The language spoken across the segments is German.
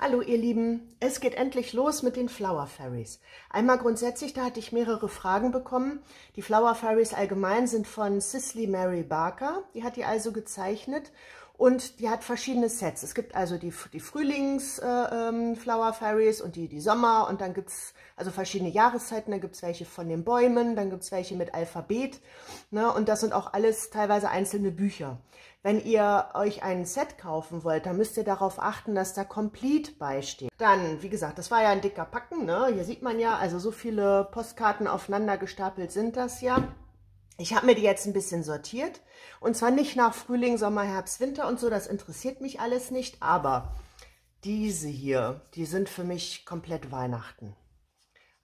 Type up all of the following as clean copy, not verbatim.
Hallo ihr Lieben, es geht endlich los mit den Flower Fairies. Einmal grundsätzlich, da hatte ich mehrere Fragen bekommen. Die Flower Fairies allgemein sind von Cicely Mary Barker, die hat die also gezeichnet und die hat verschiedene Sets. Es gibt also die Frühlings-Flower Fairies und die Sommer und dann gibt es also verschiedene Jahreszeiten, dann gibt es welche von den Bäumen, dann gibt es welche mit Alphabet, ne? Und das sind auch alles teilweise einzelne Bücher. Wenn ihr euch ein Set kaufen wollt, dann müsst ihr darauf achten, dass da Complete beisteht. Dann, wie gesagt, das war ja ein dicker Packen, ne? Hier sieht man ja, also so viele Postkarten aufeinander gestapelt sind das ja. Ich habe mir die jetzt ein bisschen sortiert und zwar nicht nach Frühling, Sommer, Herbst, Winter und so, das interessiert mich alles nicht, aber diese hier, die sind für mich komplett Weihnachten.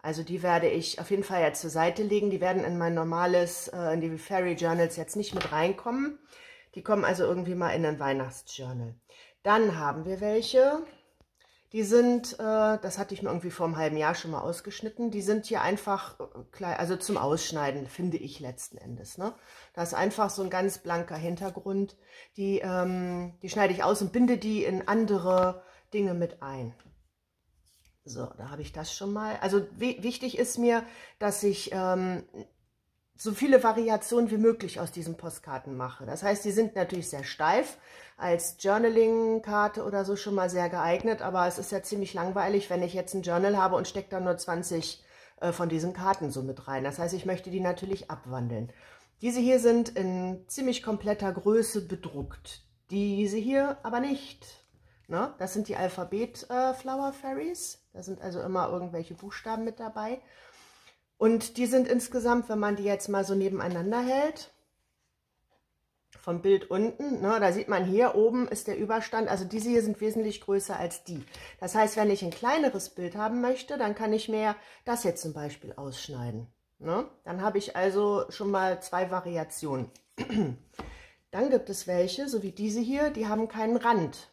Also die werde ich auf jeden Fall jetzt zur Seite legen, die werden in mein normales, in die Fairy Journals jetzt nicht mit reinkommen. Die kommen also irgendwie mal in ein Weihnachtsjournal. Dann haben wir welche, die sind, das hatte ich mir irgendwie vor einem halben Jahr schon mal ausgeschnitten, die sind hier einfach klein, also zum Ausschneiden, finde ich letzten Endes. Ne? Da ist einfach so ein ganz blanker Hintergrund, die schneide ich aus und binde die in andere Dinge mit ein. So, da habe ich das schon mal. Also wichtig ist mir, dass ich so viele Variationen wie möglich aus diesen Postkarten mache. Das heißt, die sind natürlich sehr steif, als Journaling-Karte oder so schon mal sehr geeignet, aber es ist ja ziemlich langweilig, wenn ich jetzt ein Journal habe und stecke da nur 20 von diesen Karten so mit rein. Das heißt, ich möchte die natürlich abwandeln. Diese hier sind in ziemlich kompletter Größe bedruckt. Diese hier aber nicht. Ne? Das sind die Alphabet-Flower Fairies. Da sind also immer irgendwelche Buchstaben mit dabei. Und die sind insgesamt, wenn man die jetzt mal so nebeneinander hält, vom Bild unten, ne, da sieht man hier oben ist der Überstand, also diese hier sind wesentlich größer als die. Das heißt, wenn ich ein kleineres Bild haben möchte, dann kann ich mir das jetzt zum Beispiel ausschneiden. Ne? Dann habe ich also schon mal zwei Variationen. Dann gibt es welche, so wie diese hier, die haben keinen Rand.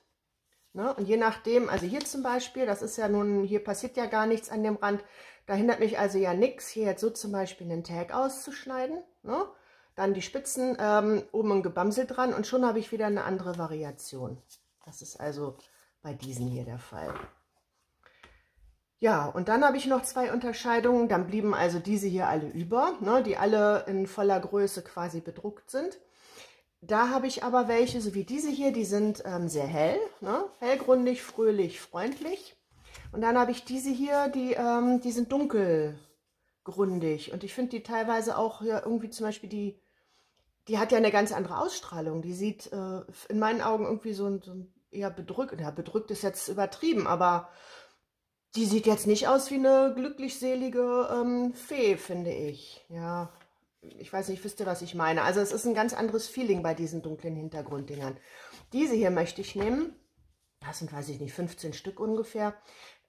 Ne? Und je nachdem, also hier zum Beispiel, das ist ja nun, hier passiert ja gar nichts an dem Rand, da hindert mich also ja nichts, hier jetzt so zum Beispiel einen Tag auszuschneiden, ne? Dann die Spitzen oben ein Gebamsel dran und schon habe ich wieder eine andere Variation. Das ist also bei diesen hier der Fall. Ja, und dann habe ich noch zwei Unterscheidungen, dann blieben also diese hier alle über, ne? Die alle in voller Größe quasi bedruckt sind. Da habe ich aber welche, so wie diese hier, die sind sehr hell, ne? Hellgründig, fröhlich, freundlich. Und dann habe ich diese hier, die sind dunkelgründig. Und ich finde die teilweise auch ja, irgendwie zum Beispiel, die hat ja eine ganz andere Ausstrahlung. Die sieht in meinen Augen irgendwie so eher bedrückt. Ja, bedrückt ist jetzt übertrieben, aber die sieht jetzt nicht aus wie eine glücklich-selige Fee, finde ich. Ja. Ich weiß nicht, wisst ihr, was ich meine? Also es ist ein ganz anderes Feeling bei diesen dunklen Hintergrunddingern. Diese hier möchte ich nehmen. Das sind, weiß ich nicht, 15 Stück ungefähr.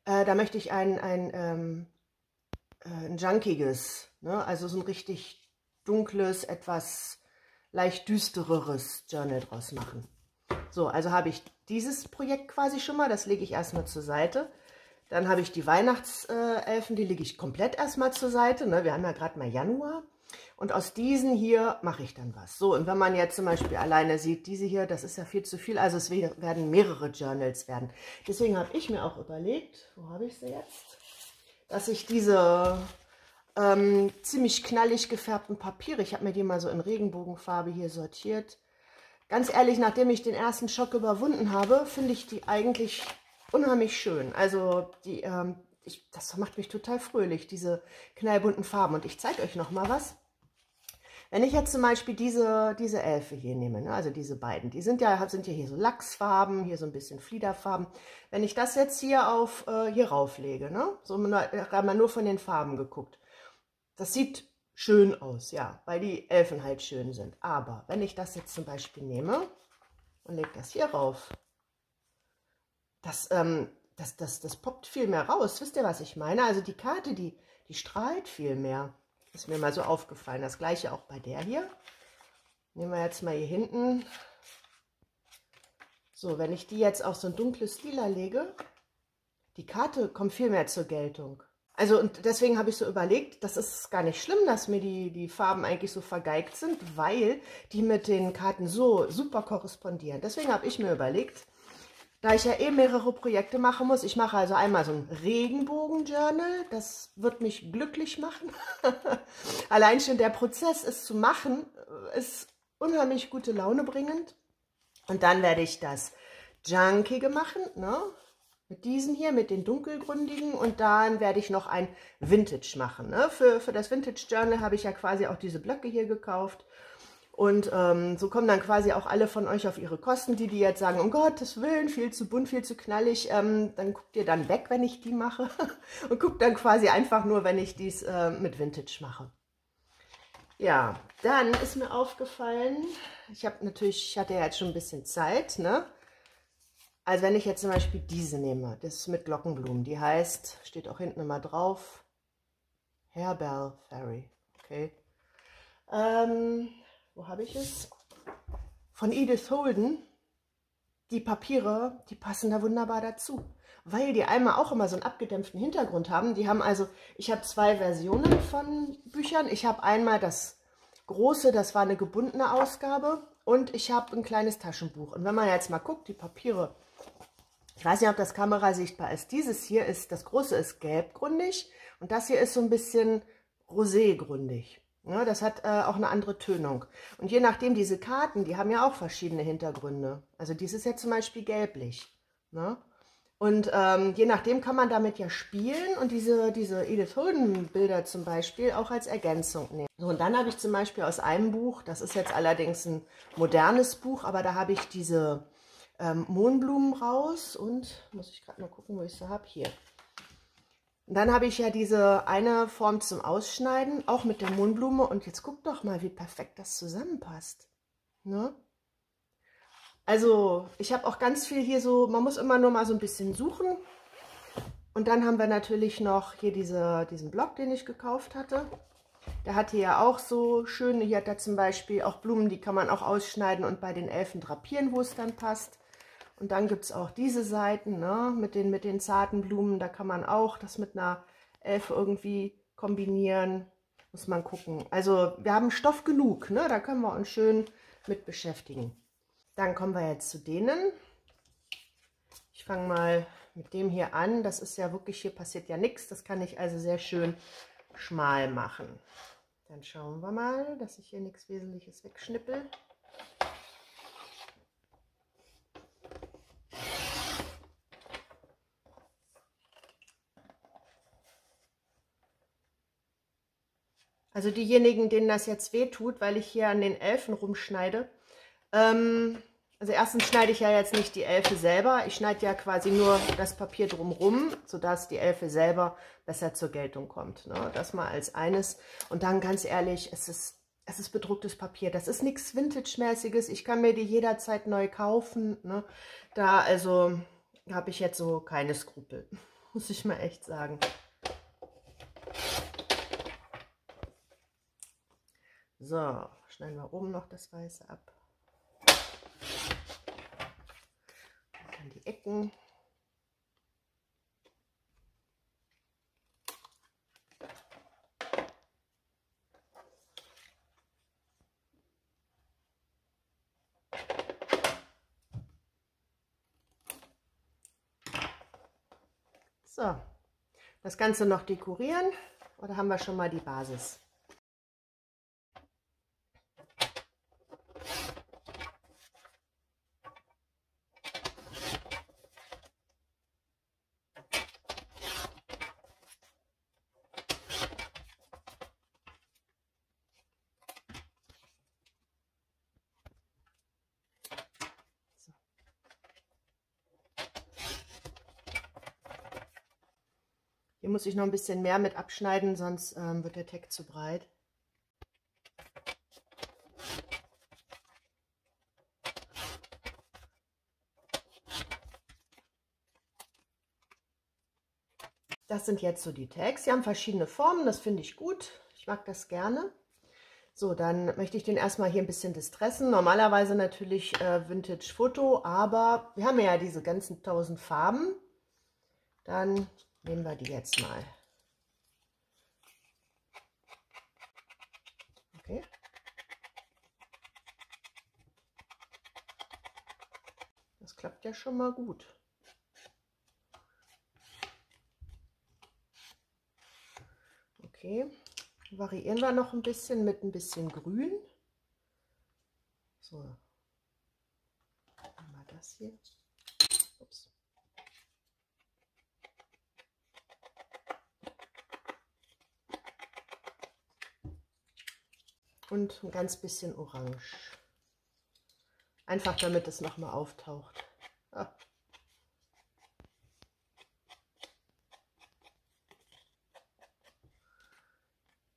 Da möchte ich ein junkiges, ne? Also so ein richtig dunkles, etwas leicht düstereres Journal draus machen. So, also habe ich dieses Projekt quasi schon mal. Das lege ich erstmal zur Seite. Dann habe ich die Weihnachtselfen, die lege ich komplett erstmal zur Seite. Ne? Wir haben ja gerade mal Januar. Und aus diesen hier mache ich dann was. So, und wenn man jetzt zum Beispiel alleine sieht, diese hier, das ist ja viel zu viel, also es werden mehrere Journals werden. Deswegen habe ich mir auch überlegt, wo habe ich sie jetzt? Dass ich diese ziemlich knallig gefärbten Papiere, ich habe mir die mal so in Regenbogenfarbe hier sortiert. Ganz ehrlich, nachdem ich den ersten Schock überwunden habe, finde ich die eigentlich unheimlich schön. Also das macht mich total fröhlich, diese knallbunten Farben. Und ich zeige euch noch mal was. Wenn ich jetzt zum Beispiel diese Elfe hier nehme, ne, also diese beiden, die sind ja hier so Lachsfarben, hier so ein bisschen Fliederfarben. Wenn ich das jetzt hier hier rauflege, ne, so mal nur von den Farben geguckt, das sieht schön aus, ja, weil die Elfen halt schön sind. Aber wenn ich das jetzt zum Beispiel nehme und lege das hier rauf, das poppt viel mehr raus. Wisst ihr, was ich meine? Also die Karte, die strahlt viel mehr. Ist mir mal so aufgefallen. Das gleiche auch bei der hier. Nehmen wir jetzt mal hier hinten. So, wenn ich die jetzt auf so ein dunkles Lila lege, die Karte kommt viel mehr zur Geltung. Also und deswegen habe ich so überlegt, das ist gar nicht schlimm, dass mir die Farben eigentlich so vergeigt sind, weil die mit den Karten so super korrespondieren. Deswegen habe ich mir überlegt, Da ich ja eh mehrere Projekte machen muss, ich mache also einmal so ein Regenbogen-Journal, das wird mich glücklich machen. Allein schon der Prozess, es zu machen, ist unheimlich gute Laune bringend. Und dann werde ich das Junkige machen, ne? Mit diesen hier, mit den dunkelgründigen, und dann werde ich noch ein Vintage machen. Ne? Für das Vintage Journal habe ich ja quasi auch diese Blöcke hier gekauft. Und so kommen dann quasi auch alle von euch auf ihre Kosten, die jetzt sagen, um Gottes Willen, viel zu bunt, viel zu knallig, dann guckt ihr dann weg, wenn ich die mache und guckt dann quasi einfach nur, wenn ich dies mit Vintage mache. Ja, dann ist mir aufgefallen, ich hatte ja jetzt schon ein bisschen Zeit, ne? Also wenn ich jetzt zum Beispiel diese nehme, das ist mit Glockenblumen, die heißt, steht auch hinten immer drauf, Harebell Fairy, okay. Wo habe ich es? Von Edith Holden. Die Papiere, die passen da wunderbar dazu, weil die einmal auch immer so einen abgedämpften Hintergrund haben. Die haben also, ich habe zwei Versionen von Büchern. Ich habe einmal das große, das war eine gebundene Ausgabe, und ich habe ein kleines Taschenbuch. Und wenn man jetzt mal guckt, die Papiere, ich weiß nicht, ob das Kamera sichtbar ist. Dieses hier ist, das große ist gelbgründig und das hier ist so ein bisschen roségründig. Ja, das hat auch eine andere Tönung. Und je nachdem, diese Karten, die haben ja auch verschiedene Hintergründe. Also dies ist jetzt zum Beispiel gelblich. Ne? Und je nachdem kann man damit ja spielen und diese Edith Holden Bilder zum Beispiel auch als Ergänzung nehmen. So, und dann habe ich zum Beispiel aus einem Buch, das ist jetzt allerdings ein modernes Buch, aber da habe ich diese Mohnblumen raus und, muss ich gerade mal gucken, wo ich sie habe, hier. Und dann habe ich ja diese eine Form zum Ausschneiden, auch mit der Mohnblume. Und jetzt guckt doch mal, wie perfekt das zusammenpasst. Ne? Also ich habe auch ganz viel hier so, man muss immer nur mal so ein bisschen suchen. Und dann haben wir natürlich noch hier diesen Block, den ich gekauft hatte. Der hat hier ja auch so schöne, hier hat er zum Beispiel auch Blumen, die kann man auch ausschneiden und bei den Elfen drapieren, wo es dann passt. Und dann gibt es auch diese Seiten, ne, mit den zarten Blumen. Da kann man auch das mit einer Elfe irgendwie kombinieren. Muss man gucken. Also wir haben Stoff genug, ne? Da können wir uns schön mit beschäftigen. Dann kommen wir jetzt zu denen. Ich fange mal mit dem hier an. Das ist ja wirklich, hier passiert ja nichts. Das kann ich also sehr schön schmal machen. Dann schauen wir mal, dass ich hier nichts Wesentliches wegschnippel. Also diejenigen, denen das jetzt wehtut, weil ich hier an den Elfen rumschneide. Also erstens schneide ich ja jetzt nicht die Elfe selber. Ich schneide ja quasi nur das Papier drumherum, sodass die Elfe selber besser zur Geltung kommt. Ne? Das mal als eines. Und dann ganz ehrlich, es ist bedrucktes Papier. Das ist nichts Vintage-mäßiges. Ich kann mir die jederzeit neu kaufen. Ne? Da also habe ich jetzt so keine Skrupel. Muss ich mal echt sagen. So, schneiden wir oben noch das Weiße ab. Und dann die Ecken. So, das Ganze noch dekorieren, oder haben wir schon mal die Basis? Hier muss ich noch ein bisschen mehr mit abschneiden, sonst wird der Text zu breit. Das sind jetzt so die Tags. Sie haben verschiedene Formen, das finde ich gut. Ich mag das gerne. So, dann möchte ich den erstmal hier ein bisschen distressen. Normalerweise natürlich Vintage Foto, aber wir haben ja diese ganzen 1000 Farben. Dann nehmen wir die jetzt mal. Okay. Das klappt ja schon mal gut. Okay, variieren wir noch ein bisschen mit ein bisschen Grün. So, einmal das hier. Ups. Und ein ganz bisschen Orange. Einfach damit es nochmal auftaucht. Ah.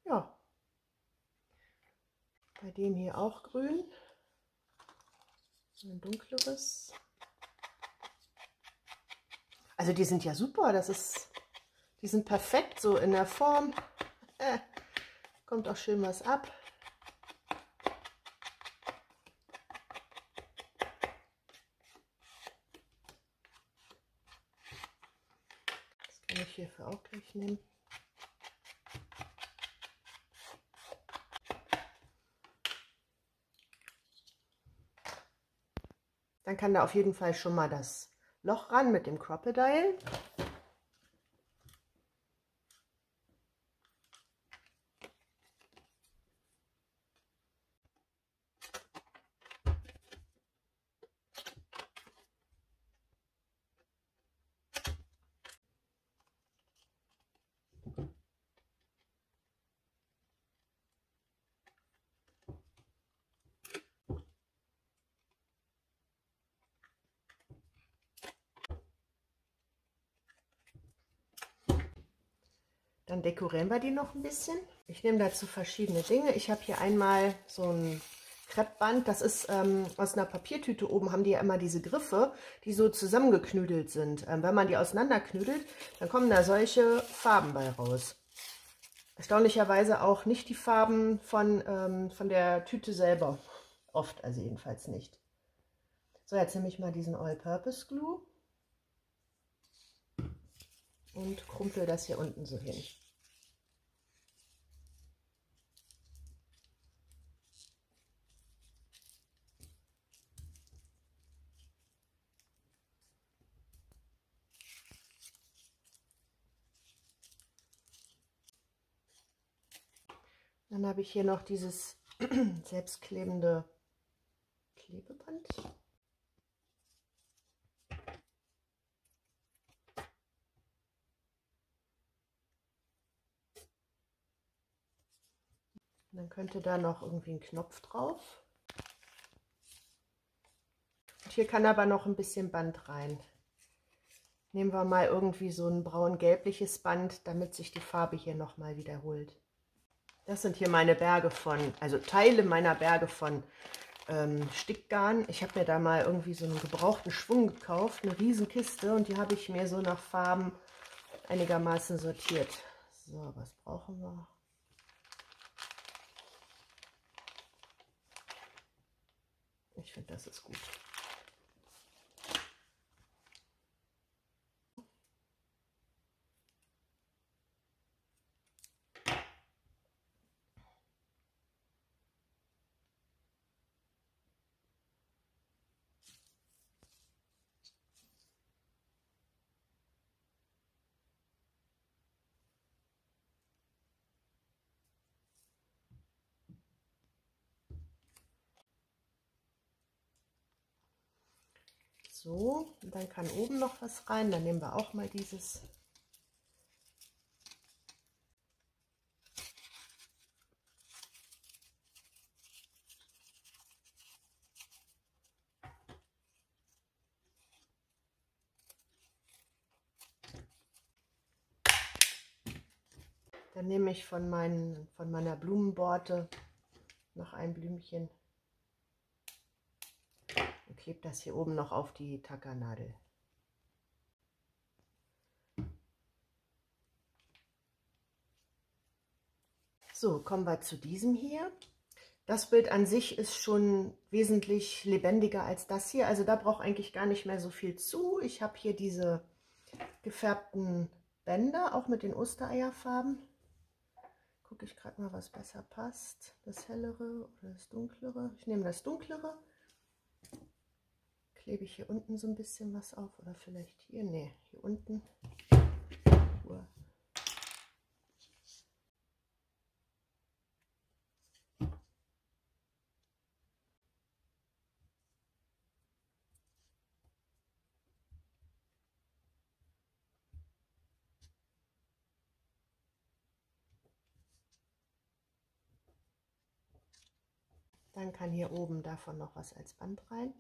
Ja, bei dem hier auch grün. Ein dunkleres. Also die sind ja super, die sind perfekt so in der Form. Kommt auch schön was ab. Das kann ich hierfür auch gleich nehmen. Dann kann da auf jeden Fall schon mal das Loch ran mit dem Crocodile. Dann dekorieren wir die noch ein bisschen. Ich nehme dazu verschiedene Dinge. Ich habe hier einmal so ein Kreppband. Das ist aus einer Papiertüte oben, haben die ja immer diese Griffe, die so zusammengeknüdelt sind. Wenn man die auseinanderknüdelt, dann kommen da solche Farben bei raus. Erstaunlicherweise auch nicht die Farben von der Tüte selber. Oft, also jedenfalls nicht. So, jetzt nehme ich mal diesen All-Purpose Glue und krumpel das hier unten so hin. Dann habe ich hier noch dieses selbstklebende Klebeband. Und dann könnte da noch irgendwie ein Knopf drauf. Und hier kann aber noch ein bisschen Band rein. Nehmen wir mal irgendwie so ein braun-gelbliches Band, damit sich die Farbe hier nochmal wiederholt. Das sind hier meine Berge also Teile meiner Berge von Stickgarn. Ich habe mir da mal irgendwie so einen gebrauchten Schwung gekauft, eine riesen Kiste, und die habe ich mir so nach Farben einigermaßen sortiert. So, was brauchen wir? Ich finde, das ist gut. So, und dann kann oben noch was rein. Dann nehmen wir auch mal dieses. Dann nehme ich von meiner Blumenborte noch ein Blümchen und klebe das hier oben noch auf die Tackernadel. So, kommen wir zu diesem hier. Das Bild an sich ist schon wesentlich lebendiger als das hier. Also da braucht eigentlich gar nicht mehr so viel zu. Ich habe hier diese gefärbten Bänder, auch mit den Ostereierfarben. Gucke ich gerade mal, was besser passt. Das hellere oder das dunklere. Ich nehme das dunklere. Klebe ich hier unten so ein bisschen was auf. Oder vielleicht hier. Ne, hier unten. Dann kann hier oben davon noch was als Band rein.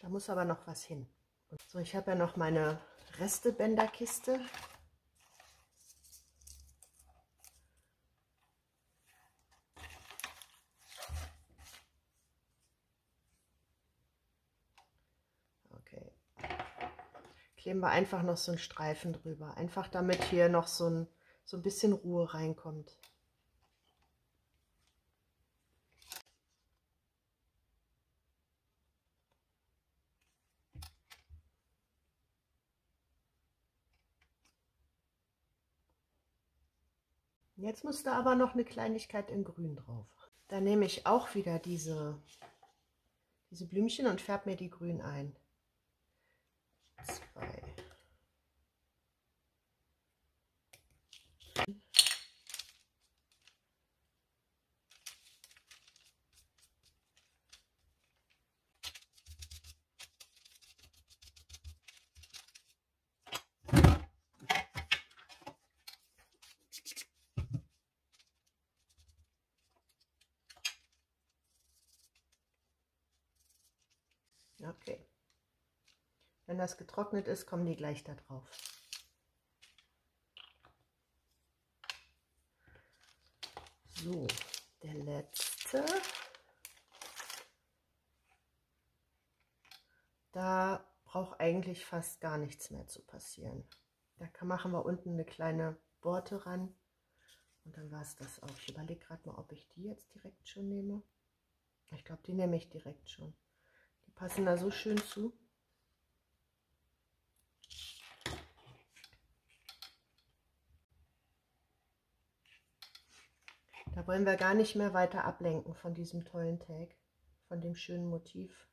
Da muss aber noch was hin. So, ich habe ja noch meine Restebänderkiste. Okay. Kleben wir einfach noch so einen Streifen drüber. Einfach damit hier noch so ein bisschen Ruhe reinkommt. Jetzt muss da aber noch eine Kleinigkeit in Grün drauf. Dann nehme ich auch wieder diese Blümchen und färbe mir die grün ein. 2. Okay. Wenn das getrocknet ist, kommen die gleich da drauf. So, der letzte. Da braucht eigentlich fast gar nichts mehr zu passieren. Da machen wir unten eine kleine Borte ran und dann war es das auch. Ich überlege gerade mal, ob ich die jetzt direkt schon nehme. Ich glaube, die nehme ich direkt schon. Die passen da so schön zu. Da wollen wir gar nicht mehr weiter ablenken von diesem tollen Tag, von dem schönen Motiv.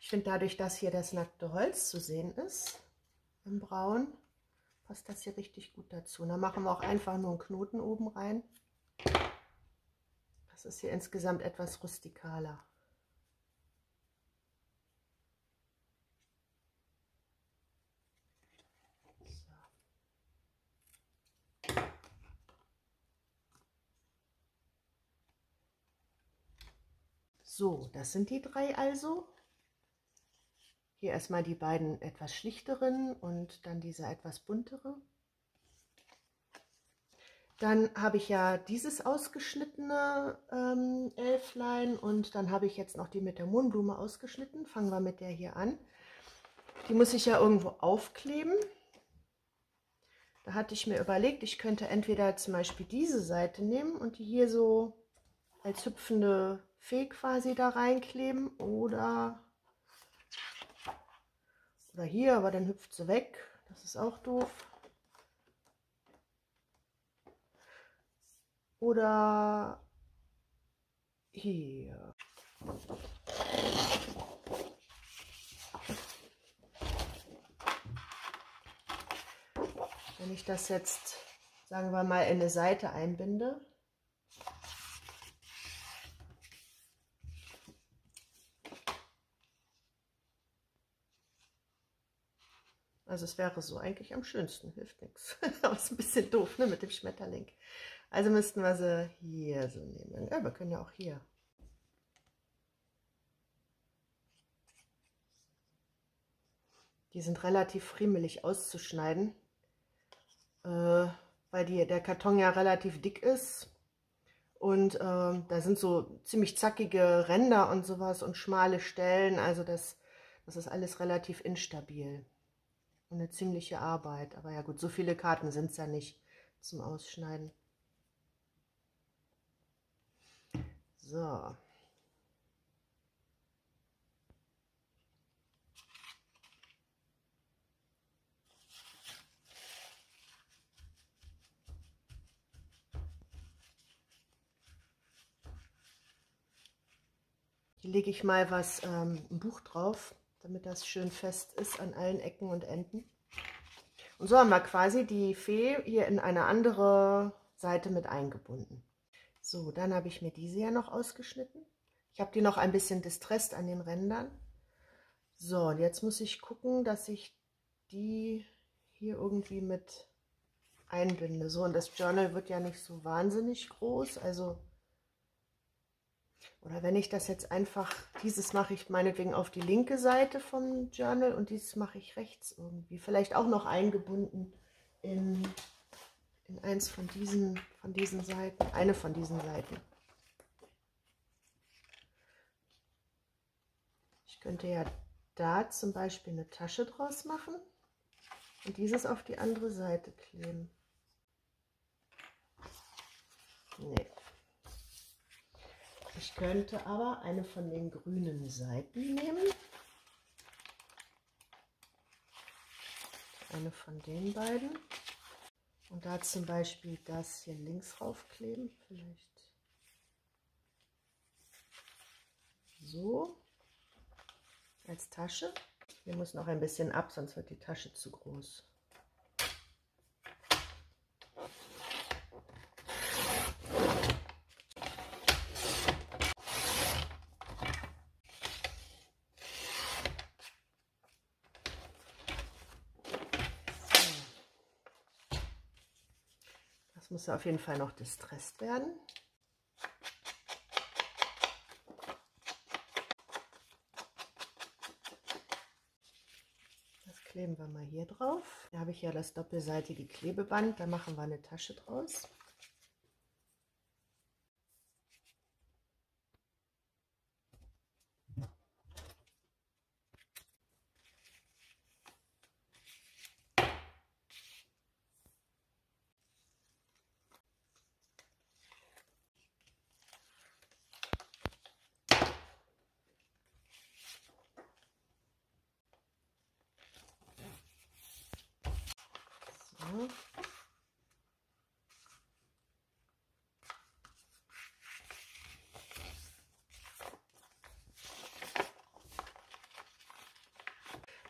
Ich finde, dadurch, dass hier das nackte Holz zu sehen ist, im Braun, passt das hier richtig gut dazu. Und dann machen wir auch einfach nur einen Knoten oben rein. Das ist hier insgesamt etwas rustikaler. So, das sind die 3 also. Hier erstmal die beiden etwas schlichteren und dann diese etwas buntere. Dann habe ich ja dieses ausgeschnittene Elflein und dann habe ich jetzt noch die mit der Mohnblume ausgeschnitten. Fangen wir mit der hier an. Die muss ich ja irgendwo aufkleben. Da hatte ich mir überlegt, ich könnte entweder zum Beispiel diese Seite nehmen und die hier so als hüpfende Fee quasi da reinkleben oder hier, aber dann hüpft sie weg. Das ist auch doof. Oder hier. Wenn ich das jetzt, sagen wir mal, in eine Seite einbinde. Also es wäre so eigentlich am schönsten, hilft nichts. Aber ist ein bisschen doof, ne, mit dem Schmetterling. Also müssten wir sie hier so nehmen. Ja, wir können ja auch hier. Die sind relativ friemelig auszuschneiden, weil der Karton ja relativ dick ist. Und da sind so ziemlich zackige Ränder und sowas und schmale Stellen. Also das ist alles relativ instabil. Und eine ziemliche Arbeit. Aber ja gut, so viele Karten sind es ja nicht zum Ausschneiden. So. Hier lege ich mal ein Buch drauf, damit das schön fest ist an allen Ecken und Enden. Und so haben wir quasi die Fee hier in eine andere Seite mit eingebunden. So, dann habe ich mir diese ja noch ausgeschnitten. Ich habe die noch ein bisschen distressed an den Rändern. So, und jetzt muss ich gucken, dass ich die hier irgendwie mit einbinde. So, und das Journal wird ja nicht so wahnsinnig groß, also, oder wenn ich das jetzt einfach, dieses mache ich meinetwegen auf die linke Seite vom Journal und dieses mache ich rechts irgendwie. Vielleicht auch noch eingebunden in eins von diesen Seiten, eine von diesen Seiten. Ich könnte ja da zum Beispiel eine Tasche draus machen und dieses auf die andere Seite kleben. Nee. Ich könnte aber eine von den grünen Seiten nehmen. Eine von den beiden. Und da zum Beispiel das hier links raufkleben. Vielleicht so. Als Tasche. Hier muss noch ein bisschen ab, sonst wird die Tasche zu groß. Das muss auf jeden Fall noch distressed werden. Das kleben wir mal hier drauf. Da habe ich ja das doppelseitige Klebeband, da machen wir eine Tasche draus. So.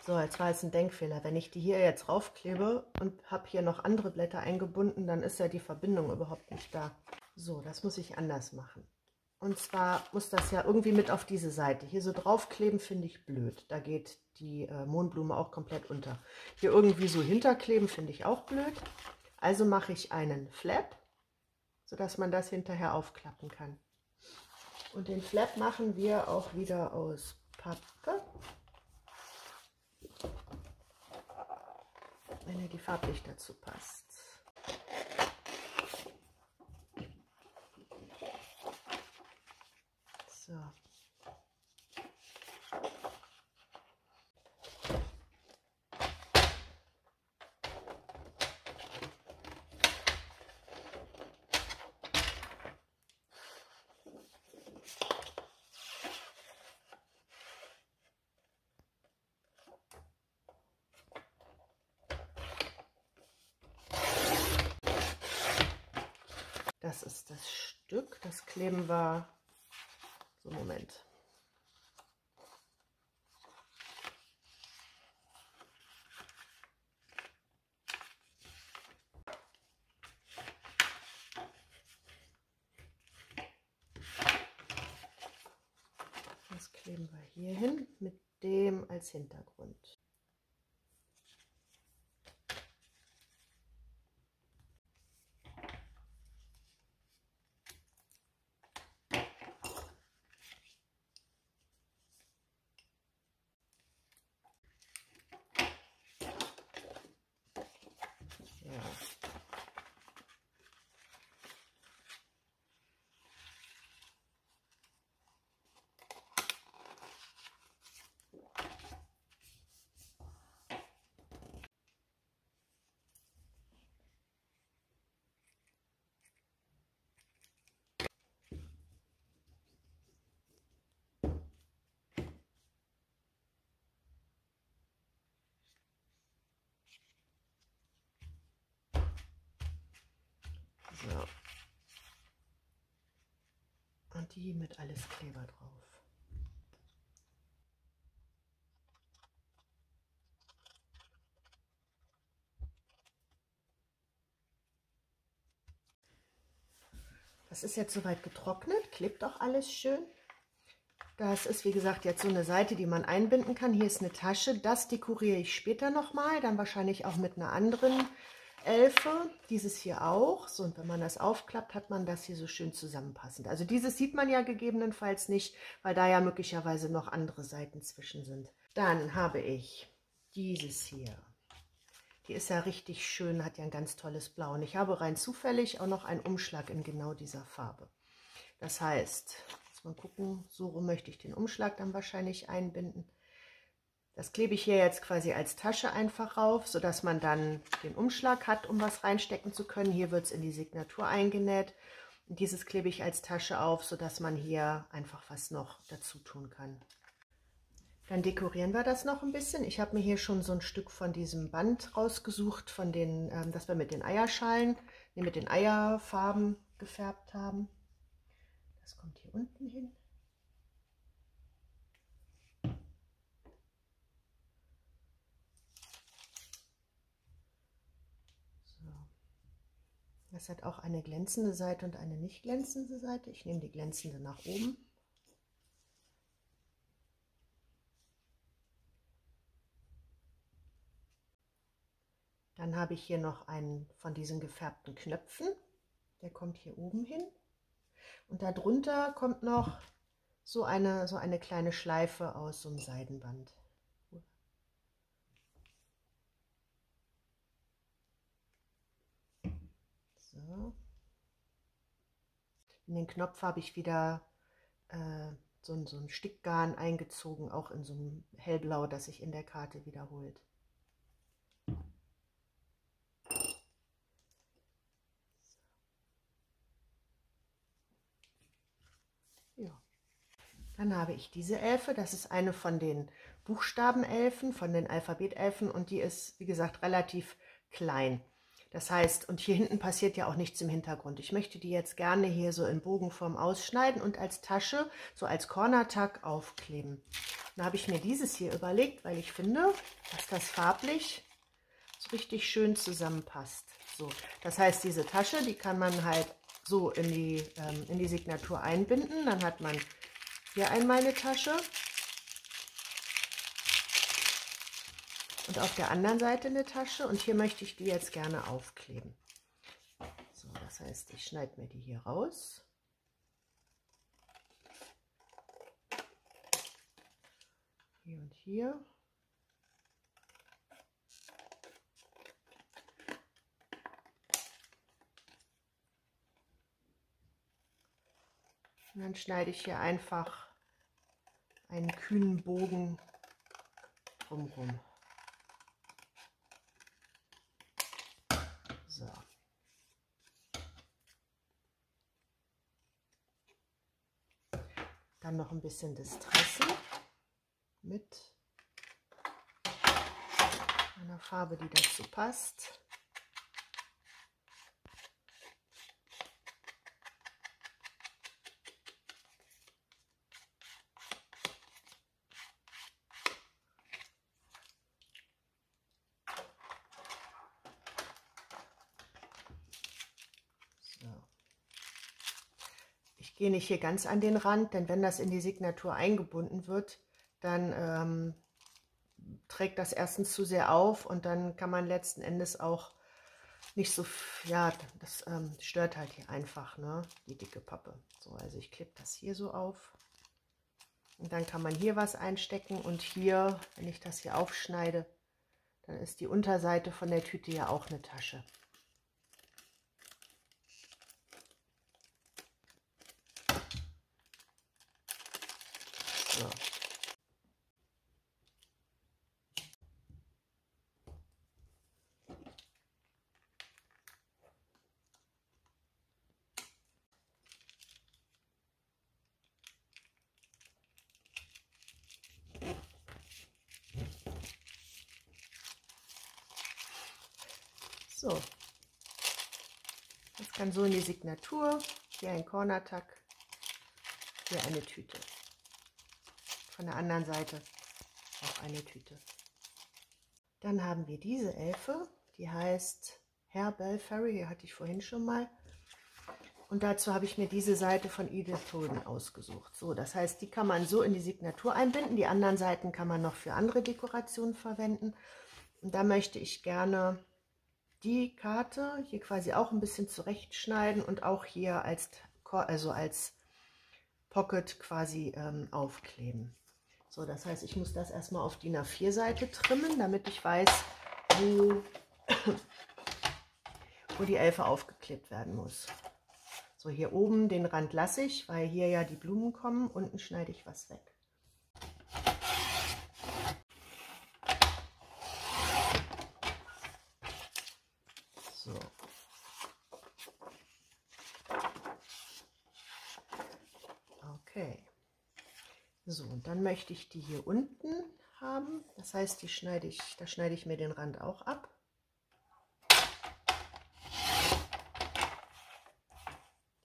So, jetzt war es ein Denkfehler. Wenn ich die hier jetzt raufklebe und habe hier noch andere Blätter eingebunden, dann ist ja die Verbindung überhaupt nicht da. So, das muss ich anders machen. Und zwar muss das ja irgendwie mit auf diese Seite. Hier so draufkleben finde ich blöd. Da geht die Mohnblume auch komplett unter. Hier irgendwie so hinterkleben finde ich auch blöd. Also mache ich einen Flap, sodass man das hinterher aufklappen kann. Und den Flap machen wir auch wieder aus Pappe. Wenn er die farblich dazu passt. So. Das ist das Stück, das kleben wir, so Moment. Das kleben wir hier hin mit dem als Hintergrund. So. Und die mit alles Kleber drauf. Das ist jetzt soweit getrocknet, klebt auch alles schön. Das ist, wie gesagt, jetzt so eine Seite, die man einbinden kann. Hier ist eine Tasche, das dekoriere ich später nochmal, dann wahrscheinlich auch mit einer anderen Elfe. Dieses hier auch. So, und wenn man das aufklappt, hat man das hier so schön zusammenpassend. Also dieses sieht man ja gegebenenfalls nicht, weil da ja möglicherweise noch andere Seiten zwischen sind. Dann habe ich dieses hier. Die ist ja richtig schön, hat ja ein ganz tolles Blau. Und ich habe rein zufällig auch noch einen Umschlag in genau dieser Farbe. Das heißt, muss mal gucken, so rum möchte ich den Umschlag dann wahrscheinlich einbinden. Das klebe ich hier jetzt quasi als Tasche einfach rauf, sodass man dann den Umschlag hat, um was reinstecken zu können. Hier wird es in die Signatur eingenäht. Und dieses klebe ich als Tasche auf, sodass man hier einfach was noch dazu tun kann. Dann dekorieren wir das noch ein bisschen. Ich habe mir hier schon so ein Stück von diesem Band rausgesucht, von den, das wir mit den Eierschalen, mit den Eierfarben gefärbt haben. Das kommt hier unten hin. So. Das hat auch eine glänzende Seite und eine nicht glänzende Seite. Ich nehme die glänzende nach oben. Dann habe ich hier noch einen von diesen gefärbten Knöpfen. Der kommt hier oben hin. Und darunter kommt noch so eine kleine Schleife aus so einem Seidenband. So. In den Knopf habe ich wieder so ein Stickgarn eingezogen, auch in so einem hellblau, das sich in der Karte wiederholt. Ja. Dann habe ich diese Elfe, das ist eine von den Buchstabenelfen, von den Alphabetelfen und die ist, wie gesagt, relativ klein. Das heißt, und hier hinten passiert ja auch nichts im Hintergrund. Ich möchte die jetzt gerne hier so in Bogenform ausschneiden und als Tasche, so als Corner-Tag aufkleben. Dann habe ich mir dieses hier überlegt, weil ich finde, dass das farblich so richtig schön zusammenpasst. So, das heißt, diese Tasche, die kann man halt so in die Signatur einbinden. Dann hat man hier einmal eine Tasche und auf der anderen Seite eine Tasche und hier möchte ich die jetzt gerne aufkleben. So, das heißt, ich schneide mir die hier raus. Hier und hier. Und dann schneide ich hier einfach einen kühnen Bogen drumherum. So. Dann noch ein bisschen Distressen mit einer Farbe, die dazu passt. Ich gehe nicht hier ganz an den Rand, denn wenn das in die Signatur eingebunden wird, dann trägt das erstens zu sehr auf und dann kann man letzten Endes auch nicht so, ja, das stört halt hier einfach, ne, die dicke Pappe. So, also ich klebe das hier so auf und dann kann man hier was einstecken und hier, wenn ich das hier aufschneide, dann ist die Unterseite von der Tüte ja auch eine Tasche. So. So, das kann so in die Signatur, hier ein Corner-Tag, hier eine Tüte. Von der anderen Seite auch eine Tüte. Dann haben wir diese Elfe, die heißt Hair Belfry, die hatte ich vorhin schon mal. Und dazu habe ich mir diese Seite von Edith Holden ausgesucht. So, das heißt, die kann man so in die Signatur einbinden. Die anderen Seiten kann man noch für andere Dekorationen verwenden. Und da möchte ich gerne die Karte hier quasi auch ein bisschen zurechtschneiden und auch hier als Pocket quasi aufkleben. So, das heißt, ich muss das erstmal auf DIN A4 Seite trimmen, damit ich weiß, wo die Elfe aufgeklebt werden muss. So, hier oben den Rand lasse ich, weil hier ja die Blumen kommen. Unten schneide ich was weg. So. Okay. So, und dann möchte ich die hier unten haben. Das heißt, da schneide ich mir den Rand auch ab.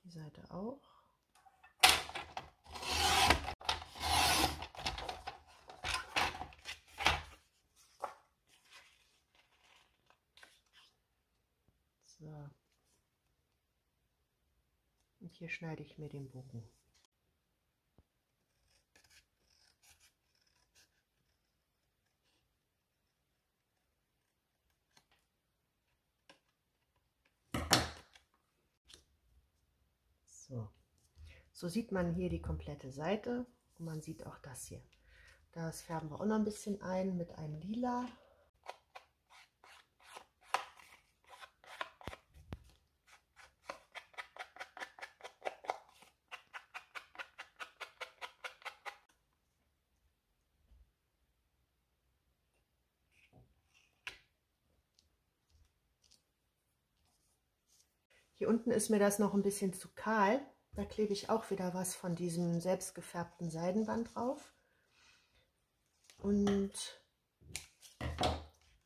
Die Seite auch. So. Und hier schneide ich mir den Bogen. So sieht man hier die komplette Seite und man sieht auch das hier. Das färben wir auch noch ein bisschen ein mit einem Lila. Hier unten ist mir das noch ein bisschen zu kahl. Da klebe ich auch wieder was von diesem selbstgefärbten Seidenband drauf. Und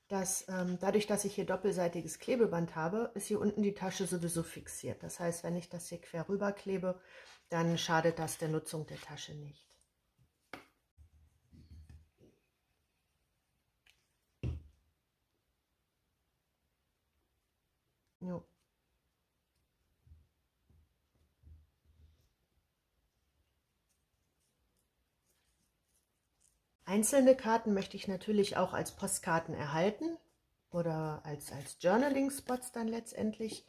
dadurch, dass ich hier doppelseitiges Klebeband habe, ist hier unten die Tasche sowieso fixiert. Das heißt, wenn ich das hier quer rüber klebe, dann schadet das der Nutzung der Tasche nicht. Jo. Einzelne Karten möchte ich natürlich auch als Postkarten erhalten oder als Journaling-Spots dann letztendlich.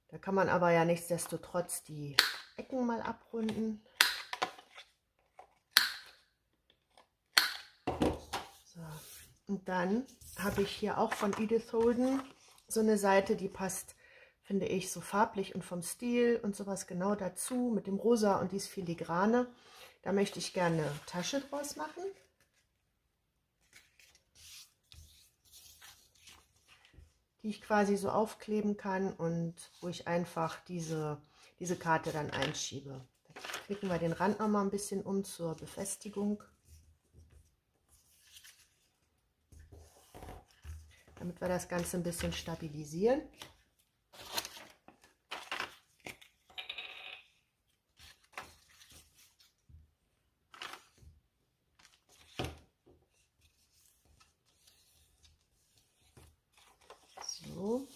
Da kann man aber ja nichtsdestotrotz die Ecken mal abrunden. So. Und dann habe ich hier auch von Edith Holden so eine Seite, die passt, finde ich, so farblich und vom Stil und sowas genau dazu mit dem Rosa und dies Filigrane. Da möchte ich gerne eine Tasche draus machen. Die ich quasi so aufkleben kann und wo ich einfach diese Karte dann einschiebe. Da knicken wir den Rand noch mal ein bisschen um zur Befestigung, damit wir das Ganze ein bisschen stabilisieren. So.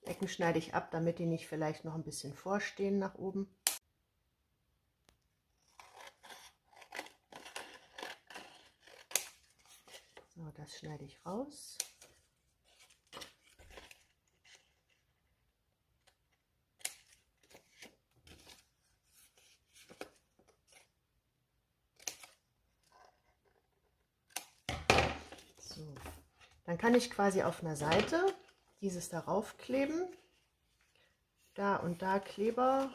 Ecken schneide ich ab, damit die nicht vielleicht noch ein bisschen vorstehen nach oben. So, das schneide ich raus. So, dann kann ich quasi auf einer Seite dieses darauf kleben, da und da Kleber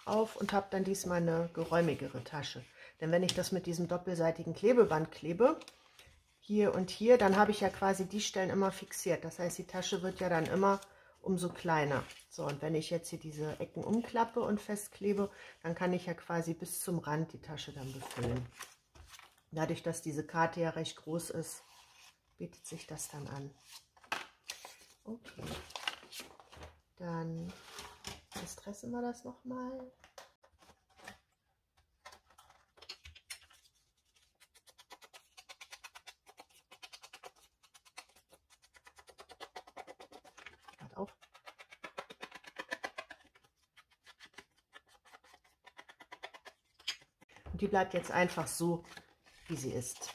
auf und habe dann diesmal eine geräumigere Tasche. Denn wenn ich das mit diesem doppelseitigen Klebeband klebe, hier und hier, dann habe ich ja quasi die Stellen immer fixiert. Das heißt, die Tasche wird ja dann immer umso kleiner. So, und wenn ich jetzt hier diese Ecken umklappe und festklebe, dann kann ich ja quasi bis zum Rand die Tasche dann befüllen. Dadurch, dass diese Karte ja recht groß ist, bietet sich das dann an. Okay, dann stressen wir das nochmal. Auf. Und die bleibt jetzt einfach so, wie sie ist.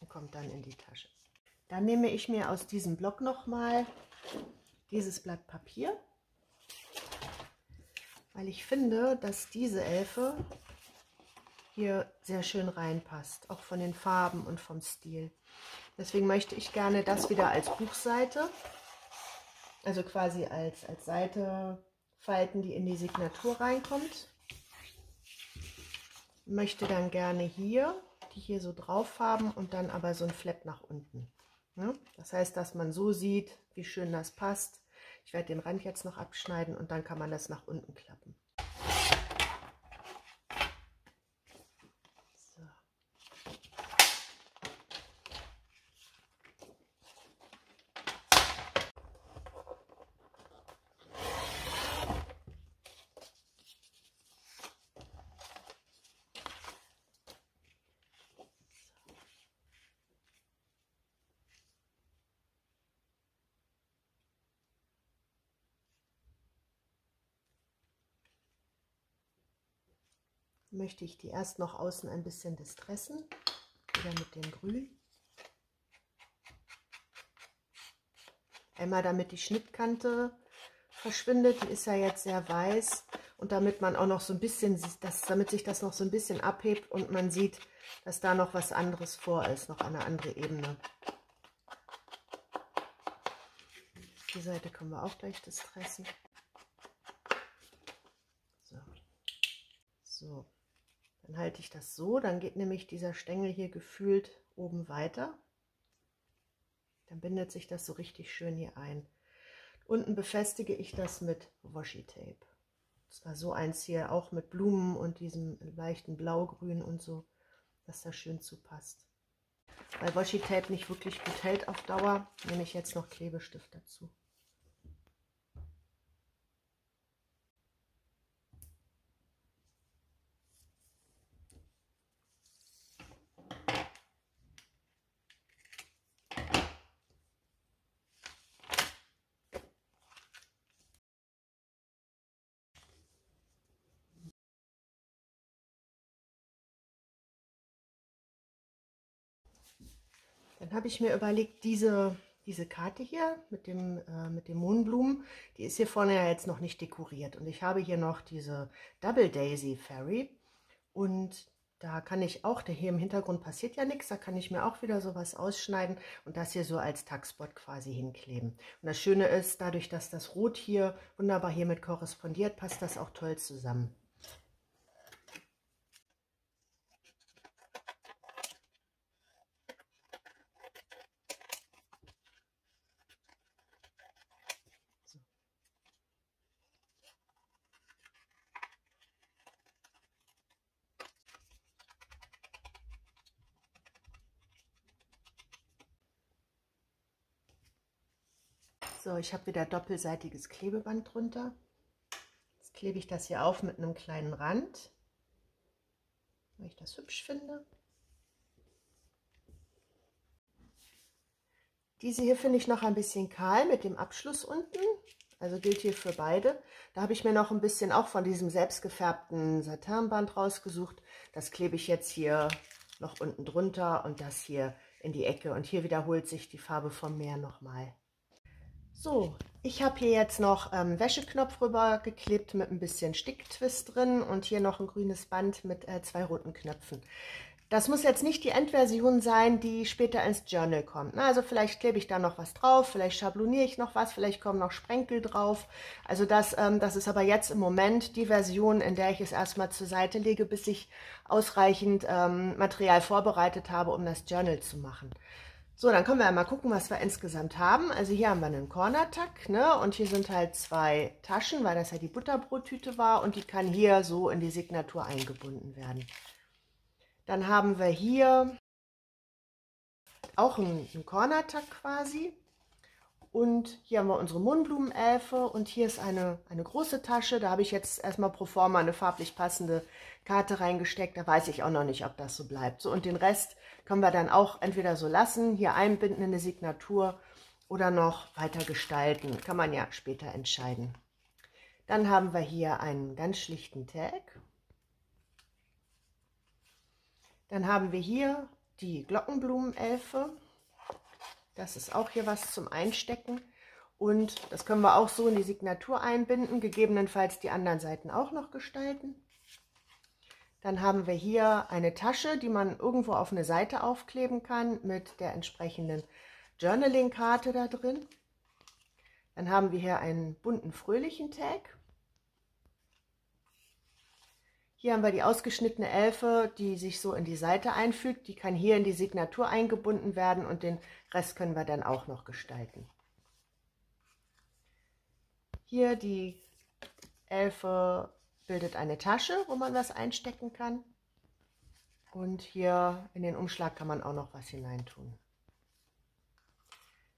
Und kommt dann in die Tasche. Dann nehme ich mir aus diesem Block nochmal dieses Blatt Papier, weil ich finde, dass diese Elfe hier sehr schön reinpasst, auch von den Farben und vom Stil. Deswegen möchte ich gerne das wieder als Buchseite, also quasi als Seite falten, die in die Signatur reinkommt. Möchte dann gerne hier, die hier so drauf haben und dann aber so ein Flap nach unten. Ja? Das heißt, dass man so sieht, wie schön das passt. Ich werde den Rand jetzt noch abschneiden und dann kann man das nach unten klappen. Möchte ich die erst noch außen ein bisschen distressen, wieder mit dem Grün. Einmal damit die Schnittkante verschwindet, die ist ja jetzt sehr weiß und damit man auch noch so ein bisschen, damit sich das noch so ein bisschen abhebt und man sieht, dass da noch was anderes vor ist, noch eine andere Ebene. Die Seite können wir auch gleich distressen. So. Dann halte ich das so, dann geht nämlich dieser Stängel hier gefühlt oben weiter. Dann bindet sich das so richtig schön hier ein. Unten befestige ich das mit Washi-Tape. Das war so eins hier auch mit Blumen und diesem leichten Blaugrün und so, dass das schön zupasst. Weil Washi-Tape nicht wirklich gut hält auf Dauer, nehme ich jetzt noch Klebestift dazu. Dann habe ich mir überlegt, diese Karte hier mit dem Mohnblumen, die ist hier vorne ja jetzt noch nicht dekoriert. Und ich habe hier noch diese Double Daisy Fairy. Und da kann ich auch, hier im Hintergrund passiert ja nichts, da kann ich mir auch wieder sowas ausschneiden und das hier so als Tuckspot quasi hinkleben. Und das Schöne ist, dadurch, dass das Rot hier wunderbar hiermit korrespondiert, passt das auch toll zusammen. So, ich habe wieder doppelseitiges Klebeband drunter. Jetzt klebe ich das hier auf mit einem kleinen Rand, weil ich das hübsch finde. Diese hier finde ich noch ein bisschen kahl mit dem Abschluss unten, also gilt hier für beide. Da habe ich mir noch ein bisschen auch von diesem selbstgefärbten Satinband rausgesucht. Das klebe ich jetzt hier noch unten drunter und das hier in die Ecke. Und hier wiederholt sich die Farbe vom Meer nochmal. So, ich habe hier jetzt noch Wäscheknopf rüber geklebt mit ein bisschen Sticktwist drin und hier noch ein grünes Band mit 2 roten Knöpfen. Das muss jetzt nicht die Endversion sein, die später ins Journal kommt. Also vielleicht klebe ich da noch was drauf, vielleicht schabloniere ich noch was, vielleicht kommen noch Sprenkel drauf. Also das ist aber jetzt im Moment die Version, in der ich es erstmal zur Seite lege, bis ich ausreichend Material vorbereitet habe, um das Journal zu machen. So, dann können wir mal gucken, was wir insgesamt haben. Also hier haben wir einen Corner-Tuck, ne? Und hier sind halt 2 Taschen, weil das ja die Butterbrottüte war und die kann hier so in die Signatur eingebunden werden. Dann haben wir hier auch einen Corner-Tuck quasi. Und hier haben wir unsere Mohnblumenelfe und hier ist eine große Tasche. Da habe ich jetzt erstmal pro forma eine farblich passende Karte reingesteckt. Da weiß ich auch noch nicht, ob das so bleibt. So, und den Rest können wir dann auch entweder so lassen, hier einbinden in eine Signatur oder noch weiter gestalten. Kann man ja später entscheiden. Dann haben wir hier einen ganz schlichten Tag. Dann haben wir hier die Glockenblumenelfe. Das ist auch hier was zum Einstecken und das können wir auch so in die Signatur einbinden, gegebenenfalls die anderen Seiten auch noch gestalten. Dann haben wir hier eine Tasche, die man irgendwo auf eine Seite aufkleben kann mit der entsprechenden Journaling-Karte da drin. Dann haben wir hier einen bunten, fröhlichen Tag. Hier haben wir die ausgeschnittene Elfe, die sich so in die Seite einfügt. Die kann hier in die Signatur eingebunden werden und den Rest können wir dann auch noch gestalten. Hier die Elfe bildet eine Tasche, wo man was einstecken kann. Und hier in den Umschlag kann man auch noch was hineintun.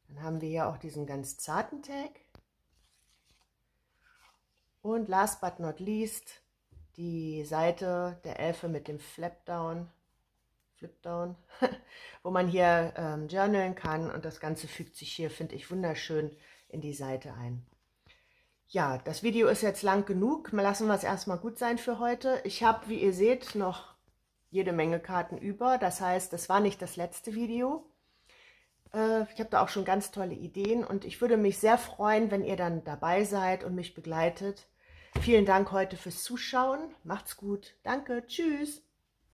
Dann haben wir hier auch diesen ganz zarten Tag. Und last but not least die Seite der Elfe mit dem Flipdown, wo man hier journalen kann und das Ganze fügt sich hier, finde ich, wunderschön in die Seite ein. Ja, das Video ist jetzt lang genug, lassen wir es erstmal gut sein für heute. Ich habe, wie ihr seht, noch jede Menge Karten über, das heißt, das war nicht das letzte Video. Ich habe da auch schon ganz tolle Ideen und ich würde mich sehr freuen, wenn ihr dann dabei seid und mich begleitet. Vielen Dank heute fürs Zuschauen. Macht's gut. Danke. Tschüss.